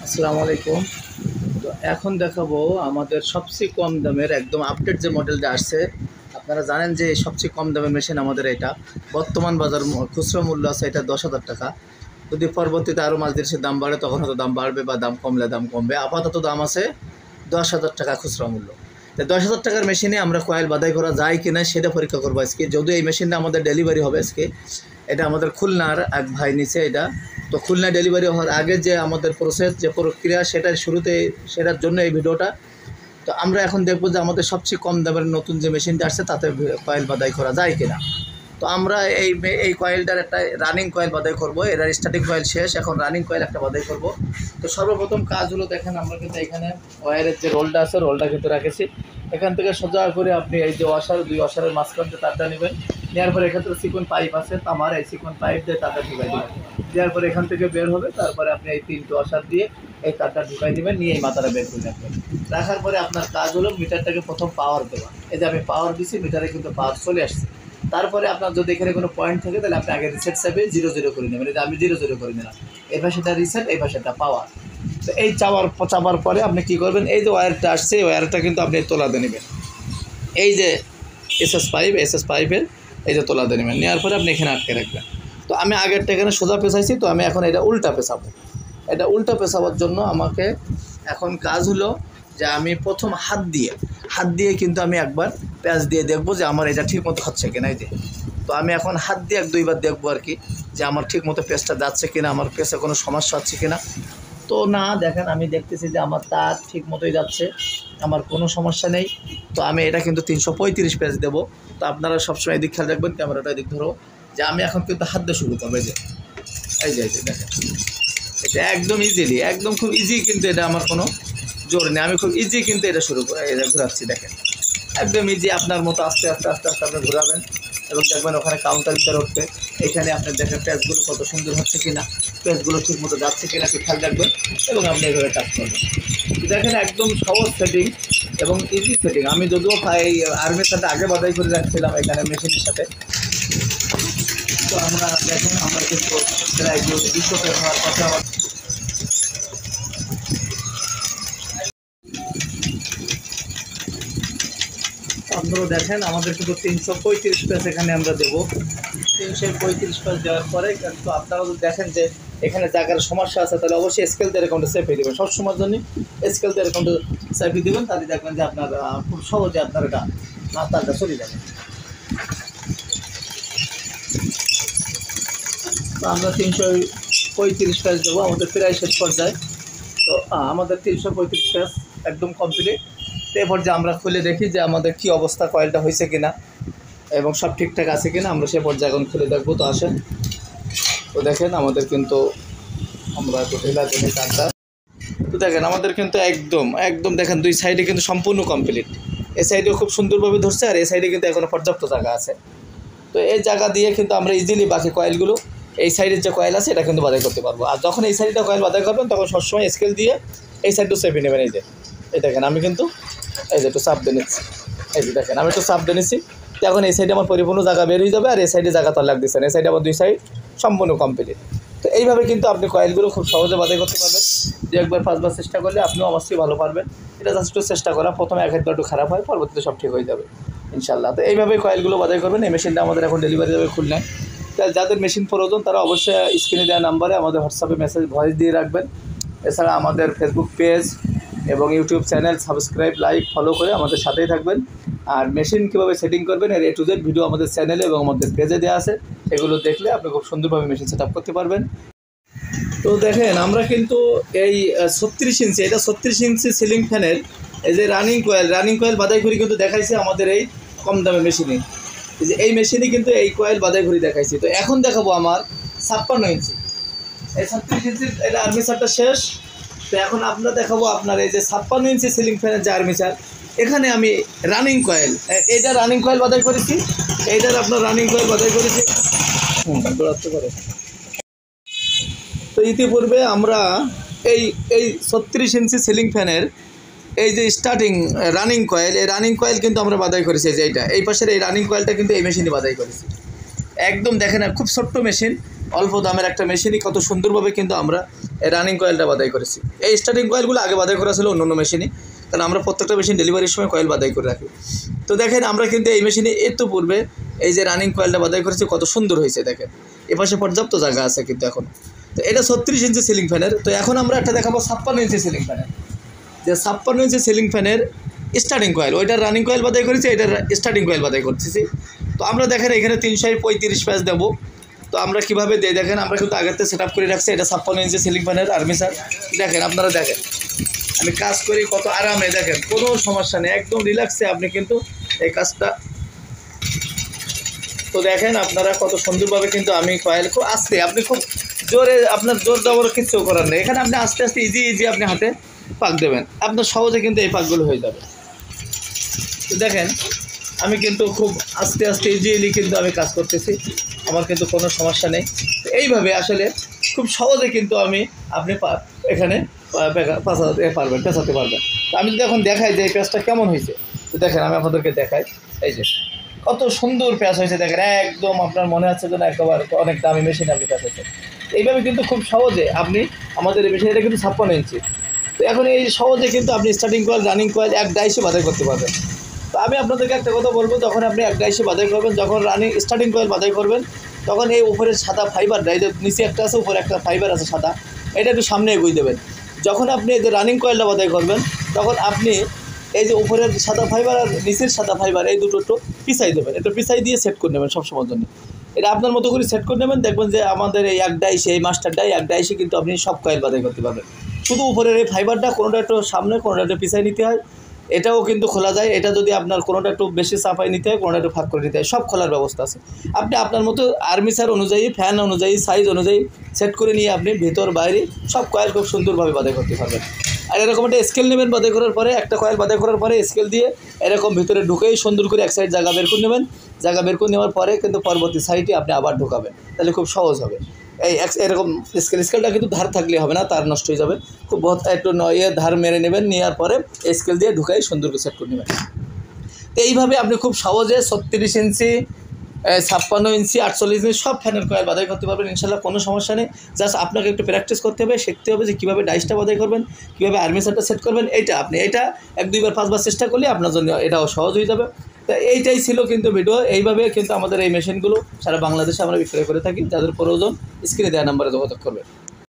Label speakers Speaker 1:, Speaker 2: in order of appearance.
Speaker 1: আসসালামু আলাইকুম। তো এখন দেখাবো আমাদের সবচেয়ে কম দামের একদম আপডেট যে মডেলটা আসছে। আপনারা জানেন যে সবচেয়ে কম দামের মেশিন আমাদের এটা। বর্তমান বাজার খুচরা মূল্য আছে এটা 10,000 টাকা। যদি পরবর্তীতে আরও মাস জিনিসের দাম বাড়ে তখন হয়তো দাম বাড়বে বা দাম কমলে দাম কমবে। আপাতত দাম আছে 10,000 টাকা খুচরা মূল্য। তো 10,000 টাকার মেশিনে আমরা কয়েল বাধাই করা যায় কিনা সেটা পরীক্ষা করবো আজকে। যদিও এই মেশিনটা আমাদের ডেলিভারি হবে আজকে, এটা আমাদের খুলনার এক ভাই নিচে এটা। তো খুলনা ডেলিভারি হওয়ার আগে যে আমাদের প্রসেস যে প্রক্রিয়া সেটার শুরুতে সেটার জন্য এই ভিডিওটা। তো আমরা এখন দেখবো যে আমাদের সবচেয়ে কম দামের নতুন যে মেশিনটা আসছে তাতে কয়েল বাধাই করা যায় কিনা। তো আমরা এই কয়েলটার একটা রানিং কয়েল বাধাই করব। এর স্ট্যাটিক কয়েল শেষ, এখন রানিং কয়েল একটা বাধাই করব। তো সর্বপ্রথম কাজ হলো, দেখেন আমরা কিন্তু এখানে ওয়্যারের যে রোলটা আছে রোলটা কিন্তু রেখেছি। এখান থেকে সোজা করে আপনি এই যে ওয়াশার, দুই ওয়াশারের মাঝখান থেকে তারটা নেবেন। নেওয়ার পরে এখান থেকে সিকোয়েন্স পাইপ আছে আমার, এই সিকোয়েন্স পাইপ দিয়ে তারটা ঢুকাই দেবেন। দেওয়ার পরে এখান থেকে বের হবে, তারপরে আপনি এই 3টে ওয়াশার দিয়ে এই তারটা ঢুকাই দেবেন, নিয়ে এই মাথাটা বের করে রাখবেন। রাখার পরে আপনার কাজ হলো মিটারটাকে প্রথম পাওয়ার দেওয়া। এই যে আমি পাওয়ার দিচ্ছি, মিটারে কিন্তু পাওয়ার চলে আসছে। তারপরে আপনার যদি এখানে কোনো পয়েন্ট থাকে তাহলে আপনি আগে রিসেট চাপে 0 করে নেবেন। এটা আমি 0 করে নিলাম। এই পাশেটা রিসেট, এই পাশেটা পাওয়ার। তো এই চাপার পরে আপনি কী করবেন, এই যে ওয়্যারটা আসছে এই ওয়্যারটা কিন্তু আপনি তোলাতে নেবেন। এই যে এসএস পাইপের এই যে তোলাতে নেবেন। নেওয়ার পরে আপনি এখানে আটকে রাখবেন। তো আমি আগেরটা এখানে সোজা পেঁচাইছি, তো আমি এখন এটা উল্টা পেঁচাবো। এটা উল্টা পেঁচাবার জন্য আমাকে এখন কাজ হলো যে আমি প্রথম হাত দিয়ে কিন্তু আমি একবার প্যাঁচ দিয়ে দেখবো যে আমার এটা ঠিক মতো হচ্ছে কিনা। এই যে তো আমি এখন হাত দিয়ে 1-2 বার দেখবো আর কি, যে আমার ঠিক মতো পেঁচটা যাচ্ছে কিনা, আমার পেঁচে কোনো সমস্যা হচ্ছে কিনা। তো না, দেখেন আমি দেখতেছি যে আমার তার ঠিক মতোই যাচ্ছে, আমার কোনো সমস্যা নেই। তো আমি এটা কিন্তু 335 পেজ দেবো। তো আপনারা সবসময় এদিক খেয়াল রাখবেন, ক্যামেরাটা এদিক ধরো, যে আমি এখন কিন্তু হাত দিয়ে শুরু করবো। এই যে দেখেন, এটা একদম ইজিলি, একদম খুব ইজি, কিন্তু এটা আমার কোনো জোর নেই। আমি খুব ইজি কিন্তু এটা শুরু করে এটা ঘোরাচ্ছি। দেখেন একদম ইজি, আপনার মতো আস্তে আস্তে আস্তে আস্তে আপনি ঘোরাবেন এবং দেখবেন ওখানে কাউন্টার ভিতরে উঠবে। এখানে আপনি দেখেন পেজগুলো কত সুন্দর হচ্ছে কিনা, পেজগুলো ঠিক মতো যাচ্ছে কিনা একটু খেয়াল রাখবেন এবং আপনি এভাবে কাজ করবেন। দেখেন একদম সহজ সেটিং এবং ইজি সেটিং। আমি যদিও এই আর্মির সাথে আগে বাধাই করে রাখছিলাম এখানে মেশিনের সাথে। তো আমরা দেখেন আমরা কিন্তু প্রায় 200 পেজ হওয়ার কথা। আপনারা দেখেন আমাদের কিন্তু 335 পেজ এখানে আমরা দেবো। 335 পেজ দেওয়ার পরে কিন্তু আপনারা যদি দেখেন যে এখানে জায়গার সমস্যা আছে, তাহলে অবশ্যই স্কেল দিয়ে অ্যাকাউন্টে চেপে দেবেন। সবসময়ের জন্য স্কেল দিয়ে অ্যাকাউন্টে চেপে দেবেন, তাহলে দেখবেন যে আপনার খুব সহজে আপনার এটা তারটা চলে যাবে। তো আমরা 335 পেজ দেবো, আমাদের প্রায় শেষ পর্যায়ে। তো আমাদের 335 পেজ একদম কমপ্লিট। তো এরপর যে আমরা খুলে দেখি যে আমাদের কি অবস্থা, কয়েলটা হয়েছে কিনা এবং সব ঠিকঠাক আছে কিনা, আমরা সে পর্যায়ে এখন খুলে দেখবো। তো আসেন, তো দেখেন আমাদের কিন্তু আমরা একটু ঢেলা দিই কাজটা। তো দেখেন আমাদের কিন্তু একদম দেখেন দুই সাইডে কিন্তু সম্পূর্ণ কমপ্লিট। এই সাইডেও খুব সুন্দরভাবে ধরছে, আর এই সাইডে কিন্তু এখনও পর্যাপ্ত জায়গা আছে। তো এই জায়গা দিয়ে কিন্তু আমরা ইজিলি বাকি কয়েলগুলো, এই সাইডের যে কয়েল আছে এটা কিন্তু বাধাই করতে পারবো। আর যখন এই সাইডটা কয়েল বাধাই করবেন তখন সবসময় স্কেল দিয়ে এই সাইডটা চেপে নেবেন। এই দেখেন আমি কিন্তু এই যে একটু চাপ দিয়ে নিচ্ছি। এই যে দেখেন আমি একটু চাপ দিয়ে নিচ্ছি। তো এখন এই সাইডে আমার পরিপূর্ণ জায়গা বের হয়ে যাবে, আর এই সাইডে জায়গা তল্লাক দিচ্ছেন। এই সাইডে আমার দুই সাইড সম্পূর্ণ কমপ্লিট। তো এইভাবে কিন্তু আপনি কয়েলগুলো খুব সহজে বাধাই করতে পারবেন। 2-1 5বার চেষ্টা করলে আপনিও অবশ্যই ভালো পারবেন। এটা জাস্ট একটু চেষ্টা করা, প্রথমে এক একটু খারাপ হয়, পরবর্তীতে সব ঠিক হয়ে যাবে ইনশাল্লাহ। তো এইভাবেই কয়েলগুলো বাধাই করবেন। এই মেশিনটা আমাদের এখন ডেলিভারি যাবে খুলনায়। তাই যাদের মেশিন প্রয়োজন তারা অবশ্যই স্ক্রিনে দেওয়া নাম্বারে আমাদের হোয়াটসঅ্যাপে মেসেজ ভয়েস দিয়ে রাখবেন। এছাড়া আমাদের ফেসবুক পেজ এবং YouTube channel subscribe, like, follow করে আমাদের সাথেই থাকবেন। আর মেশিন কীভাবে সেটিং করবেন এর A to Z ভিডিও আমাদের চ্যানেলে এবং আমাদের পেজে দেওয়া আছে, এগুলো দেখলে আপনি খুব সুন্দরভাবে মেশিন সেট আপ করতে পারবেন। তো দেখেন আমরা কিন্তু এই 36 ইঞ্চি, এটা 36 ইঞ্চি সিলিং ফ্যানের এই যে রানিং কয়েল বাধাই করি কিন্তু দেখাইছে আমাদের এই কম দামের মেশিনে। এই যে এই মেশিনে কিন্তু এই কয়েল বাধাই করি দেখাইছি। তো এখন দেখাবো আমার 56 ইঞ্চি, এই 36 ইঞ্চির এটা আর্মিচারটা শেষ। তো এখন আমরা দেখাবো আপনার এই যে 56 ইঞ্চি সিলিং ফ্যানের যে আর্মিচার, এখানে আমি রানিং কয়েল, এইটা রানিং কয়েল বাধাই করেছি, এইটার আপনার রানিং কয়েল বাধাই করেছি। দৌড়াতে পারে। তো ইতিপূর্বে আমরা এই 36 ইঞ্চি সিলিং ফ্যানের এই যে স্টার্টিং রানিং কয়েল, এই রানিং কয়েল কিন্তু আমরা বাধাই করেছি। যে এইটা এই পাশের এই রানিং কয়েলটা কিন্তু এই মেশিনে বাধাই করেছি। একদম দেখেন খুব ছোট্ট মেশিন, অল্প দামের একটা মেশিনই কত সুন্দরভাবে কিন্তু আমরা এই রানিং কয়েলটা বাদাই করেছি। এই স্টার্টিং কয়েলগুলো আগে বাদাই করা ছিল অন্য অন্য মেশিনে, কারণ আমরা প্রত্যেকটা মেশিন ডেলিভারির সময় কয়েল বাদাই করে রাখি। তো দেখেন আমরা কিন্তু এই মেশিনে একটু পূর্বে এই যে রানিং কয়েলটা বাদাই করেছি কত সুন্দর হয়েছে দেখেন, এপাশে পর্যাপ্ত জায়গা আছে কিন্তু এখন। তো এটা 36 ইঞ্চি সিলিং ফ্যানের। তো এখন আমরা একটা দেখাবো 56 ইঞ্চি সিলিং ফ্যানের, যে 56 ইঞ্চি সিলিং ফ্যানের স্টার্টিং কয়েল, ওইটার রানিং কয়েল বাদাই করেছি, এটার স্টার্টিং কয়েল বাদাই করতেছি। তো আমরা দেখেন এখানে 335 প্যাচ দেবো। তো আমরা কীভাবে দিই দেখেন, আমরা কিন্তু আগের থেকে সেট আপ করে রাখছি। এটা 56 ইঞ্চি সিলিং ফ্যানের আর্মিসার, দেখেন আপনারা দেখেন আমি কাজ করি কত আরামে, দেখেন কোনো সমস্যা নেই, একদম রিল্যাক্সে আপনি কিন্তু এই কাজটা। তো দেখেন আপনারা কত সুন্দরভাবে কিন্তু আমি কয়েল খুব আস্তে, আপনি খুব জোরে আপনার জোর দেওয়ার কিছু করার নেই, এখানে আপনি আস্তে আস্তে ইজি আপনি হাতে পাক দেবেন, আপনার সহজে কিন্তু এই পাকগুলো হয়ে যাবে। তো দেখেন আমি কিন্তু খুব আস্তে আস্তে ইজিলি কিন্তু আমি কাজ করতেছি, আমার কিন্তু কোনো সমস্যা নেই। তো এইভাবে আসলে খুব সহজে কিন্তু আপনি এখানে পেঁচাতে পারবেন। তো আমি যদি এখন দেখাই যে এই পেঁচটা কেমন হয়েছে, তো দেখেন আমি আপনাদেরকে দেখাই, এই যে কত সুন্দর প্যাঁচ হয়েছে দেখেন, একদম আপনার মনে হচ্ছে যে না একেবারে অনেক দামি মেশিন আপনি প্যাঁচ হচ্ছে। এইভাবে কিন্তু খুব সহজে আপনি আমাদের এই মেশিন, এটা কিন্তু 56 ইঞ্চি। তো এখন এই সহজে কিন্তু আপনি স্টার্টিং কয়েল রানিং কয়েল এক ডাইসে বাধাই করতে পারবেন। তো আমি আপনাদেরকে একটা কথা বলবো, যখন আপনি এক ডাইসে বাধাই করবেন, যখন রানিং স্টার্টিং কয়েল বাধাই করবেন, তখন এই উপরের সাদা ফাইবার, এই যে নিচে একটা আছে উপরে একটা ফাইবার আছে সাদা, এটা একটু সামনে এগিয়ে দেবেন। যখন আপনি এই যে রানিং কয়েলটা বাধাই করবেন, তখন আপনি এই যে উপরের সাদা ফাইবার আর নিচের সাদা ফাইবার এই দুটো একটু পিছাই দেবেন, একটু পিছাই দিয়ে সেট করে নেবেন সবসময়ের জন্য। এটা আপনার মতো করে সেট করে নেবেন, দেখবেন যে আমাদের এই এক ডাইসে, এই মাস্টার ডাই এক ডাইসে কিন্তু আপনি সব কয়েল বাধাই করতে পারবেন। শুধু উপরের এই ফাইবারটা কোনোটা একটু সামনে কোনোটা একটু পিছাই নিতে হয়, এটাও কিন্তু খোলা যায়। এটা যদি আপনার কোনোটা একটু বেশি চাপাই নিতে হয়, কোনোটা একটু ফাঁক করে নিতে হয়, সব খোলার ব্যবস্থা আছে। আপনি আপনার মতো আর্মিচার অনুযায়ী, ফ্যান অনুযায়ী, সাইজ অনুযায়ী সেট করে নিয়ে আপনি ভেতর বাইরে সব কয়েল খুব সুন্দরভাবে বাধাই করতে পারবেন। আর এরকম একটা স্কেল নেবেন, বাধাই করার পরে একটা কয়েল বাধাই করার পরে স্কেল দিয়ে এরকম ভিতরে ঢুকেই সুন্দর করে এক সাইড জায়গা বের করে নেবেন। জায়গা বের করে নেওয়ার পরে কিন্তু পরবর্তী সাইডে আপনি আবার ঢুকাবেন, তাহলে খুব সহজ হবে। এরকম স্কেলটা কিন্তু ধার থাকলে হবে না, তার নষ্ট হয়ে যাবে। খুব একটু ধার মেরে নেবেন, নেওয়ার পরে স্কেল দিয়ে ঢুকাই সুন্দর করে সেট করে নেবেন। তো এইভাবে আপনি খুব সহজে 36 ইঞ্চি, 56 ইঞ্চি, 48 ইঞ্চি সব ফ্যানের কয়েল বাধাই করতে পারবেন ইনশাল্লাহ, কোনো সমস্যা নেই। জাস্ট আপনাকে একটু প্র্যাকটিস করতে হবে, শিখতে হবে যে কীভাবে ডাইসটা বাধাই করবেন, কীভাবে আর্মিচারটা সেট করবেন। এটা 1-2 বার 5 বার চেষ্টা করলে আপনার জন্য এটাও সহজ হয়ে যাবে। তো এইটাই ছিল কিন্তু ভিডিও। এইভাবে কিন্তু আমাদের এই মেশিনগুলো সারা বাংলাদেশে আমরা বিক্রয় করে থাকি। যাদের প্রয়োজন স্ক্রিনে দেওয়া নাম্বারে যোগাযোগ করবে।